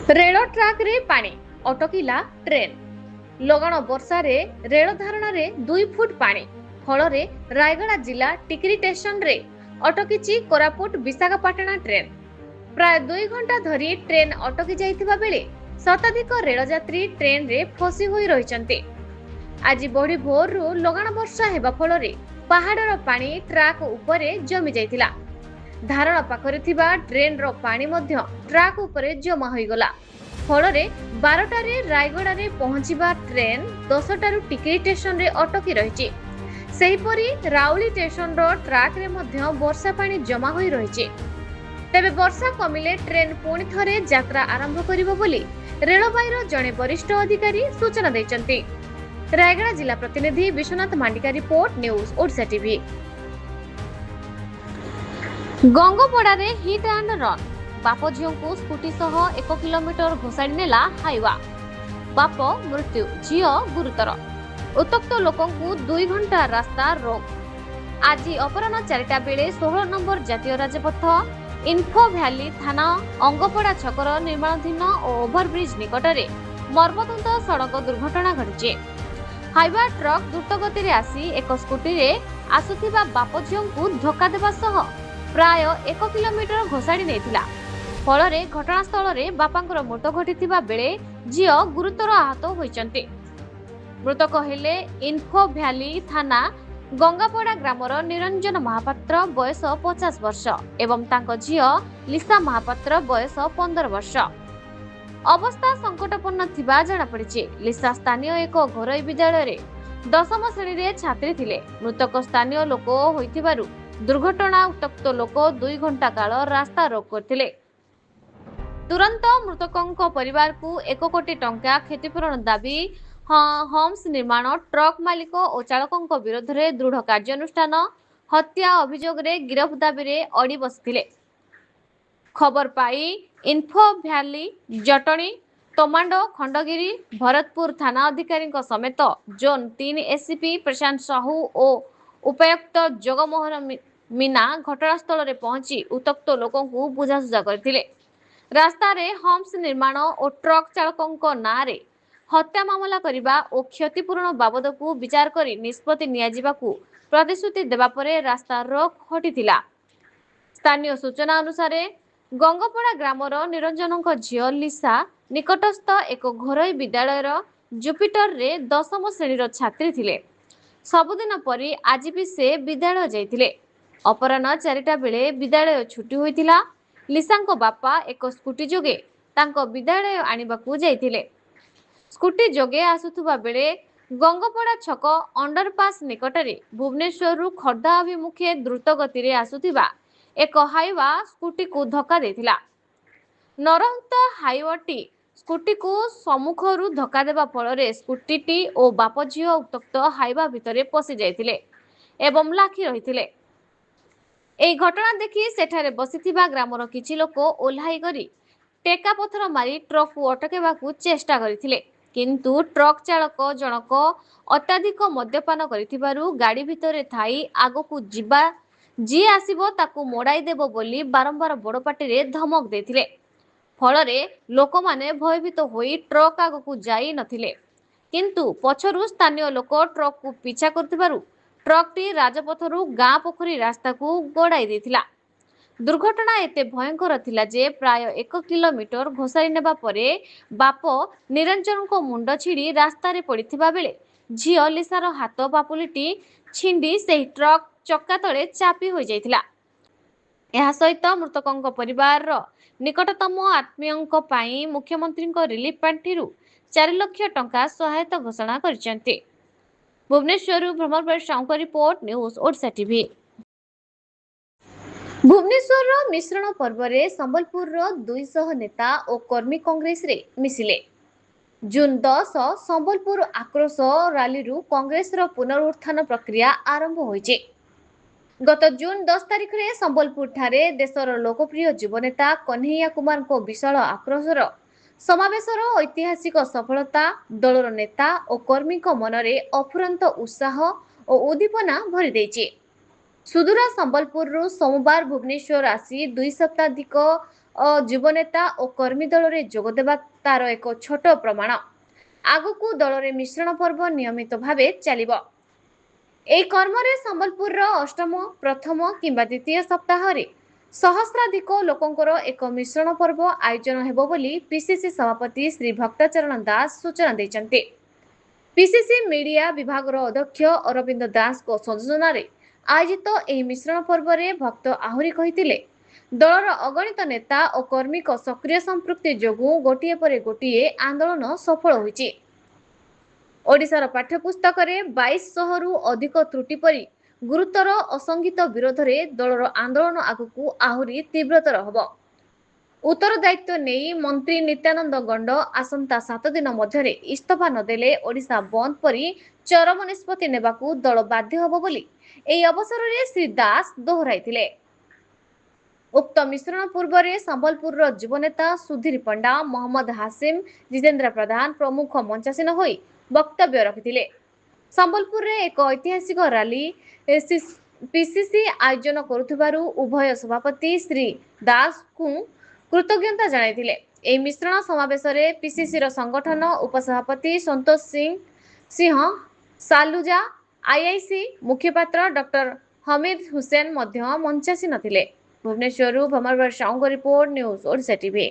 Rail truck रे पानी अटकिला train. लगाण वर्षा रे रेल धारण रे 2 फुट पानी फल रे रायगड़ा जिला टिकरी स्टेशन रे अटकिची कोरापुट विशाखापाटना ट्रेन। प्राय 2 घंटा धरी ट्रेन अटकी जाइथिबा बेले शताधिक रेल यात्री ट्रेन रे फसी होई रहिचंती। आज बड़ी भोर रु लगाण वर्षा हेबा फल रे पहाड़र पानी ट्राक उपरे जमी जाइथिला। धारण पाखरे थिबा ट्रेन रो पानी मध्य ट्राक उपरे जमा होई गला। फलरे 12टा रे रायगड़ा रे पहुंचीबा ट्रेन 10टा रु टिकरी स्टेशन रे अटकी रहिछि। सेहिपरि राउली स्टेशन रो ट्राक रे मध्य वर्षा पानी जमा होई रहिछि। तेबे वर्षा कमिले ट्रेन पुणी थरे यात्रा आरंभ करिवो बोली रेलबाईर जणे वरिष्ठ अधिकारी सूचना दैचंती। रायगड़ा जिला प्रतिनिधि Biswanath Mandika report news Odisha TV. Gangapada रे हिट एंड रन बाप झील को स्कूटी सह 1 किलोमीटर घोषाड़ी नेला हाइवा। बाप मृत्यु झील गुरुतर। उत्तक्त लोकों 2 घंटा रास्ता रोक। आज अपराह्न 4टा बेले 16 नंबर जातीय राजपथ इन्फो भ्याली थाना अंगपड़ा छकर निर्माणाधीन और ओभरब्रिज निकटरे मर्मन्तुद सड़क दुर्घटना घटी। हाइवा ट्रक द्रुत गति रे आसी एक स्कूटी रे आसुथिबा बाप झील को धक्का देबा सह प्राय 1 किलोमीटर घोषाड़ी नेथिला। फलरे घटनास्थल रे बापांकर मृत्यु घटिथिबा बेले झील गुरुतर आहत होइचंती। मृतक हेले इन्फो भ्याली थाना गंगापड़ा ग्रामर निरंजन महापात्र बयस 50 वर्ष एवं तांको झील लिसा महापात्र बयस 15 वर्ष। अवस्था संकटपूर्ण थिबा जाना पड़िछि। लिसा स्थानीय एक घरोई विद्यालय रे 10म श्रेणी रे छात्री थिले। मृतक स्थानीय लोक होइथिबारु दुर्घटना उत्तक्त लोक 2 घंटा काल रास्ता रोक करथिले। तुरंत मृतकों परिवार को 1 कोटी टंका क्षतिपूरण दाबी होम्स निर्माण ट्रक मालिक और चालकों विरोध में दृढ़ कार्यानुष्ठान हत्या अभियोग रे गिरफ दाबी रे अड़ी बसिथिले। खबर पाई इन्फो भ्याली जटणी तोमांडो खंडगिरी भरतपुर थाना अधिकारी समेत जोन 3 एसीपी प्रशांत साहू और उपायुक्त जगमोहन मीना घटनास्थल रे पहुंची उत्तक्त लोकों को बुझासुझा करथिले। रास्ता रे होम्स निर्माण और ट्रक चालकों नाँ रे हत्या मामला करिबा और क्षतिपूरण बाबद को विचार करी निष्पत्ति नियाजिबाकू प्रतिश्रुति देबा परे रास्ता रोक हटिथिला। स्थानीय सूचना अनुसार गंगपड़ा ग्रामर निरंजनक झील लिसा निकटस्थ एक घरोई विद्यालयर जुपिटर रे 10म श्रेणीर छात्री थिले। सबुदिन परी आज भी से विद्यालय जाइथिले। अपराह्न 4टा बेले विद्यालय छुट्टी होइथिला। लिसांको बापा एक स्कूटी जोगे तांको विद्यालय आनिबाकू जाइथिले। स्कूटी जोगे आसुथुबा बेले गंगपड़ा छक अंडरपास निकटरे भुवनेश्वर रु खर्दा अभिमुखे द्रुत गति रे आसुथिबा एक हाइवा स्कूटी को धक्का देथिला। नरहंत हाइवाटी स्कूटी को सम्मुखरु धक्का देबा फल स्कूटीटी और बाप झील उत्तक्त हाइवा भितरे पशि जाइथिले एवं लाखी रहिथिले। एई घटना देखि सेठारे बसिथिबा ग्रामर किछि लोक ओल्हाई करी टेका पथर मारी ट्रक को अटकेबाकू चेष्टा करिथिले, किंतु ट्रक चालक जनक अत्याधिक मद्यपान करिथिबारु गाड़ी भितरे थाई आगकू जिबा जी आसीबो ताकू मोड़ाई देबो बोली बारंबार बड़ पाटी रे धमक देथिले। फलरे लोकमाने भयभीत होई ट्रक आगकू जाई नथिले, किंतु पछरु स्थानीय लोक ट्रक को पीछा करथिबारु ट्रकटी राजपथरु गाँ पोखरी रास्ता को गोड़ाई देथिला। दुर्घटना एते भयंकर थिला जे प्राय 1 किलोमीटर घोषारी नेबा परे बाप निरंजन को मुंड छिड़ी रास्ता रे पड़िथिबा बेले झील लिसार हाथ पापुलिटी छिंडी सेही ट्रक चक्का तले चापी हो जाइथिला। एहा सहित मृतकों परिवार निकटतम आत्मीयों पाई मुख्यमंत्री रिलीफ पांठिरु 4 लाख टंका सहायता घोषणा करचंती। Bhubaneswar Bhramar sound report news Odisha TV. Bhubaneswar मिश्रण पर्व रे संबलपुर 200 नेता और कर्मी कांग्रेस रे मिसिले। जून 10 संबलपुर आक्रोश रैली रु कांग्रेस रो पुनरुत्थान प्रक्रिया आरंभ होइचे। गत जून 10 तारिख रे संबलपुर ठारे देशर लोकप्रिय युवनेता कन्हैया कुमार को विशाल आक्रोशर समावेशर ऐतिहासिक सफलता दलर नेता और कर्मी मनरे अफुरंत उत्साह और उद्दीपना भरी देइचे। सुदूर संबलपुर सोमवार भुवनेश्वर आसी 2 शताधिक ଯୁବନେତା ଓ କର୍ମୀ ଦଳରେ ଯୋଗଦେବା ତାର ଏକ ଛୋଟ ପ୍ରମାଣ। ଆଗକୁ ଦଳରେ ମିଶ୍ରଣ ପର୍ବ ନିୟମିତ ଭାବେ ଚାଲିବ। ଏହି କର୍ମରେ ସମ୍ବଲପୁରର ଅଷ୍ଟମ, ପ୍ରଥମ କିମ୍ବା ଦ୍ୱିତୀୟ ସପ୍ତାହରେ ସହସ୍ରାଧିକ ଲୋକଙ୍କର ଏକ ମିଶ୍ରଣ ପର୍ବ ଆୟୋଜନ ହେବ ବୋଲି ପିସିସି ସଭାପତି ଶ୍ରୀ ଭକ୍ତଚରଣ ଦାସ ସୂଚନା ଦେଇଛନ୍ତି। ପିସିସି ମିଡିଆ ବିଭାଗର ଅଧ୍ୟକ୍ଷ ଅରବିନ୍ଦ ଦାସଙ୍କ ସଂଯୋଜନାରେ ଆୟୋଜିତ ଏହି ମିଶ୍ରଣ ପର୍ବରେ ଭକ୍ତ ଆହୁରି କହିଥିଲେ, ଦଳର ଅଗଣିତ ନେତା ଓ କର୍ମୀଙ୍କ ସକ୍ରିୟ ସମ୍ପୃକ୍ତି ଯୋଗୁଁ ଗୋଟିଏ ପରେ ଗୋଟିଏ ଆନ୍ଦୋଳନ ସଫଳ ହୋଇଛି। ଓଡ଼ିଶାର ପାଠ୍ୟପୁସ୍ତକରେ 2200ରୁ ଅଧିକ ତ୍ରୁଟି ପରି ଗୁରୁତର ଅସଙ୍ଗୀତ ବିରୋଧରେ ଦଳର ଆନ୍ଦୋଳନ ଆଗକୁ ଆହୁରି ତୀବ୍ରତର ହେବ। ଉତ୍ତରଦାୟିତ୍ୱ ନେଇ ମନ୍ତ୍ରୀ ନିତ୍ୟାନନ୍ଦ ଗଣ୍ଡ ଆସନ୍ତା 7 ଦିନ ମଧ୍ୟରେ ଇସ୍ତଫା ନଦେଲେ ଓଡ଼ିଶା ବନ୍ଦ ପରି ଚରମ ନିଷ୍ପତ୍ତି ନେବାକୁ ଦଳ ବାଧ୍ୟ ହେବ ବୋଲି ଏହି ଅବସରରେ ଶ୍ରୀ ଦାସ ଦୋହରାଇଥିଲେ। ଉକ୍ତ ମିଶ୍ରଣ ପୂର୍ବରେ ସମ୍ବଲପୁରର ଯୁବନେତା ସୁଧୀର ପଣ୍ଡା, ମହମ୍ମଦ ହାସିମ, ଜିତେନ୍ଦ୍ର ପ୍ରଧାନ ପ୍ରମୁଖ ମଞ୍ଚାସୀନ ହୋଇ ବକ୍ତବ୍ୟ ରଖିଥିଲେ। ସମ୍ବଲପୁରରେ ଏକ ଐତିହାସିକ ରାଲି ପିସିସି ଆୟୋଜନ କରୁଥିବାରୁ ଉଭୟ ସଭାପତି ଶ୍ରୀ ଦାସଙ୍କୁ କୃତଜ୍ଞତା ଜଣାଇଥିଲେ। ଏହି ମିଶ୍ରଣ ସମାବେଶରେ ପିସିସିର ସଂଗଠନ ଉପସଭାପତି ସନ୍ତୋଷ ସିଂହ ସାଲୁଜା, ଆଇଆଇସି ମୁଖପାତ୍ର ଡକ୍ଟର ହମିଦ ହୁସେନ ମଧ୍ୟ ମଞ୍ଚାସୀନ ଥିଲେ। ଭୁବନେଶ୍ୱରରୁ ଭମରବର ସାହୁଙ୍କ ରିପୋର୍ଟ, ନ୍ୟୁଜ୍ ଓଡ଼ିଶା ଟିଭି।